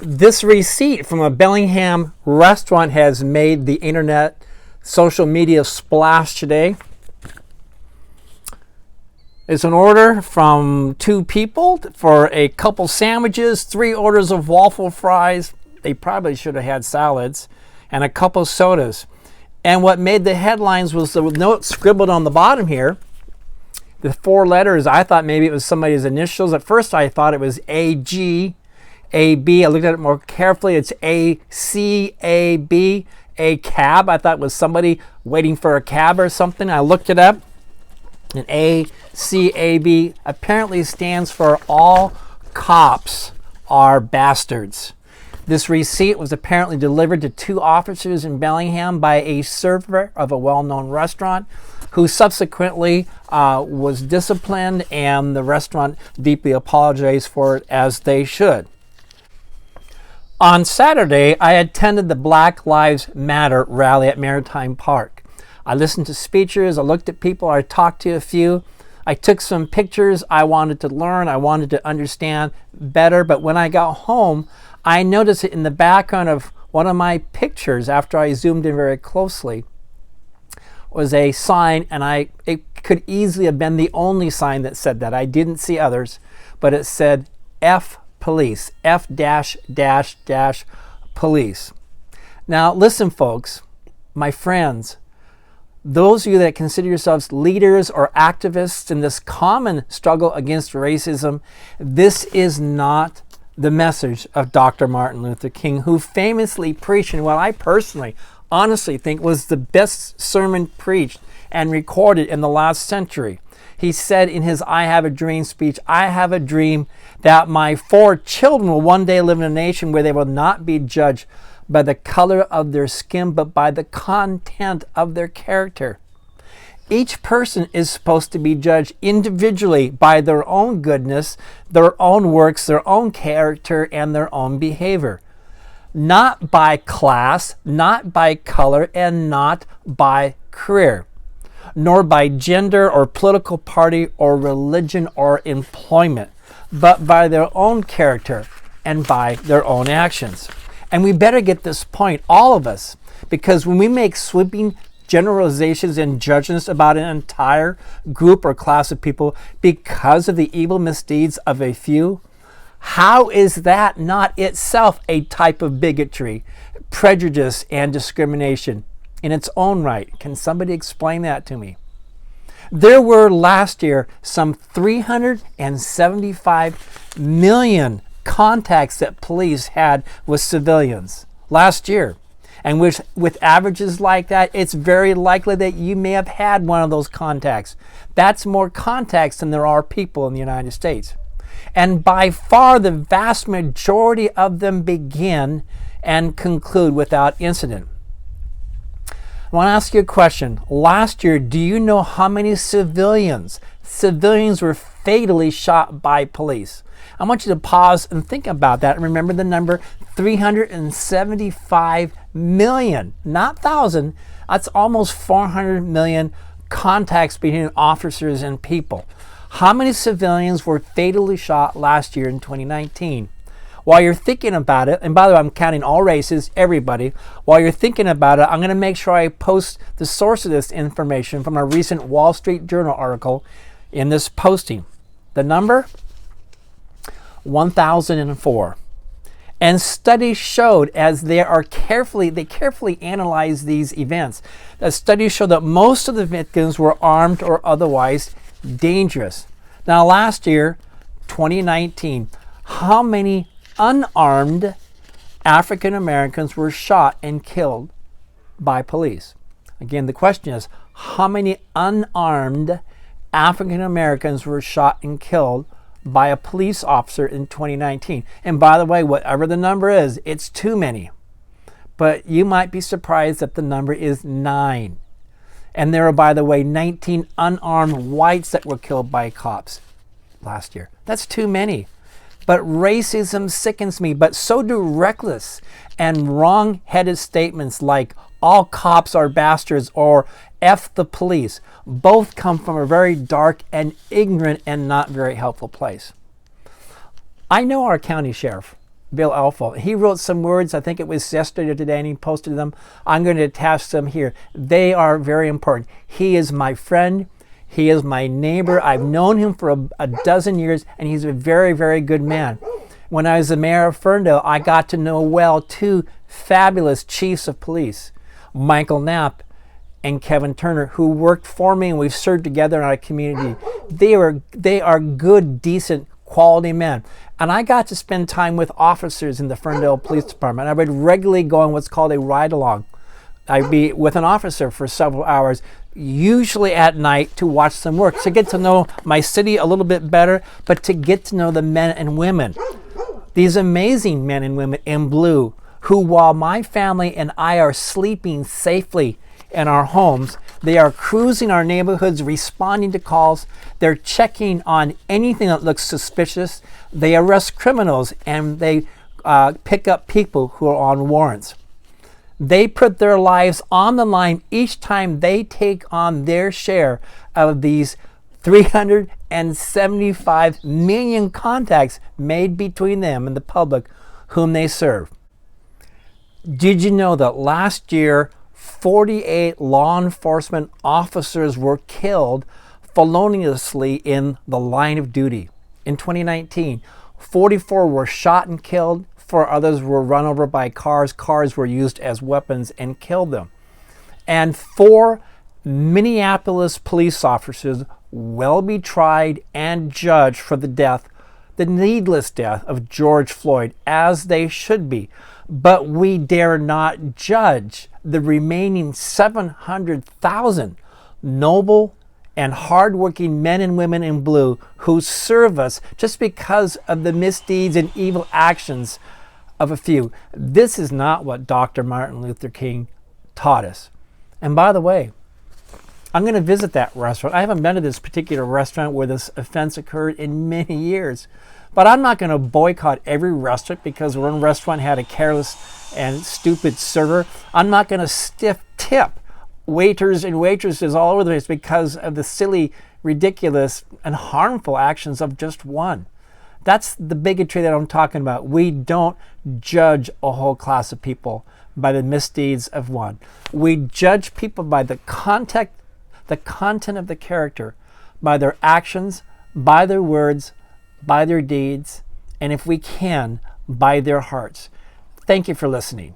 This receipt from a Bellingham restaurant has made the internet, social media splash today. It's an order from 2 people for a couple sandwiches, 3 orders of waffle fries. They probably should have had salads, and a couple sodas. And what made the headlines was the note scribbled on the bottom here. The 4 letters, I thought maybe it was somebody's initials. At first I thought it was AG, AB. I looked at it more carefully. It's ACAB, ACAB. I thought it was somebody waiting for a cab or something. I looked it up. And ACAB apparently stands for All Cops Are Bastards. This receipt was apparently delivered to 2 officers in Bellingham by a server of a well-known restaurant who subsequently was disciplined, and the restaurant deeply apologized for it, as they should. On Saturday, I attended the Black Lives Matter rally at Maritime Park. I listened to speeches, I looked at people, I talked to a few. I took some pictures. I wanted to learn, I wanted to understand better, but when I got home, I noticed it in the background of one of my pictures, after I zoomed in very closely, was a sign, and it could easily have been the only sign that said that. I didn't see others, but it said F Police, F dash dash dash police. Now listen, folks, my friends, those of you that consider yourselves leaders or activists in this common struggle against racism, this is not the message of Dr. Martin Luther King, who famously preached, and what I personally, honestly think was the best sermon preached and recorded in the last century. He said in his I Have a Dream speech, I have a dream that my 4 children will one day live in a nation where they will not be judged by the color of their skin, but by the content of their character. Each person is supposed to be judged individually by their own goodness, their own works, their own character, and their own behavior. Not by class, not by color, and not by career, nor by gender or political party or religion or employment, but by their own character and by their own actions. And we better get this point, all of us, because when we make sweeping generalizations and judgments about an entire group or class of people because of the evil misdeeds of a few, how is that not itself a type of bigotry, prejudice, and discrimination in its own right? Can somebody explain that to me? There were last year some 375 million contacts that police had with civilians last year. And with averages like that, it's very likely that you may have had one of those contacts. That's more contacts than there are people in the United States. And by far the vast majority of them begin and conclude without incident. I want to ask you a question. Last year, do you know how many civilians were fatally shot by police? I want you to pause and think about that and remember the number 375 million, not 1,000. That's almost 400 million contacts between officers and people. How many civilians were fatally shot last year in 2019? While you're thinking about it, and by the way, I'm counting all races, everybody. While you're thinking about it, I'm going to make sure I post the source of this information from a recent Wall Street Journal article in this posting. The number? 1,004. And studies showed, as they carefully analyzed these events, that studies show that most of the victims were armed or otherwise dangerous. Now last year, 2019, how many unarmed African Americans were shot and killed by police? Again, the question is, how many unarmed African Americans were shot and killed by a police officer in 2019? And by the way, whatever the number is, it's too many. But you might be surprised that the number is 9. And there are, by the way, 19 unarmed whites that were killed by cops last year. That's too many. But racism sickens me, but so do reckless and wrong-headed statements like all cops are bastards or F the police. Both come from a very dark and ignorant and not very helpful place. I know our county sheriff Bill Elfel. He wrote some words, I think it was yesterday or today, and he posted them. I'm going to attach them here. They are very important. He is my friend. He is my neighbor. I've known him for a dozen years, and he's a very, very good man. When I was the mayor of Ferndale, I got to know well two fabulous chiefs of police, Michael Knapp and Kevin Turner, who worked for me, and we've served together in our community. They are good, decent, quality men. And I got to spend time with officers in the Ferndale Police Department. I would regularly go on what's called a ride-along. I'd be with an officer for several hours, usually at night, to watch them work, to get to know my city a little bit better, but to get to know the men and women, these amazing men and women in blue, who, while my family and I are sleeping safely in our homes, they are cruising our neighborhoods, responding to calls. They're checking on anything that looks suspicious. They arrest criminals, and they pick up people who are on warrants. They put their lives on the line each time they take on their share of these 375 million contacts made between them and the public whom they serve. Did you know that last year, 48 law enforcement officers were killed feloniously in the line of duty? In 2019, 44 were shot and killed. 4 others were run over by cars. Cars were used as weapons and killed them. And 4 Minneapolis police officers will be tried and judged for the needless death of George Floyd, as they should be. But we dare not judge the remaining 700,000 noble and hardworking men and women in blue who serve us just because of the misdeeds and evil actions of a few. This is not what Dr. Martin Luther King taught us. And by the way, I'm going to visit that restaurant. I haven't been to this particular restaurant where this offense occurred in many years. But I'm not going to boycott every restaurant because one restaurant had a careless and stupid server. I'm not going to stiff tip waiters and waitresses all over the place because of the silly, ridiculous, and harmful actions of just one. That's the bigotry that I'm talking about. We don't judge a whole class of people by the misdeeds of one. We judge people by the content of the character, by their actions, by their words, by their deeds, and if we can, by their hearts. Thank you for listening.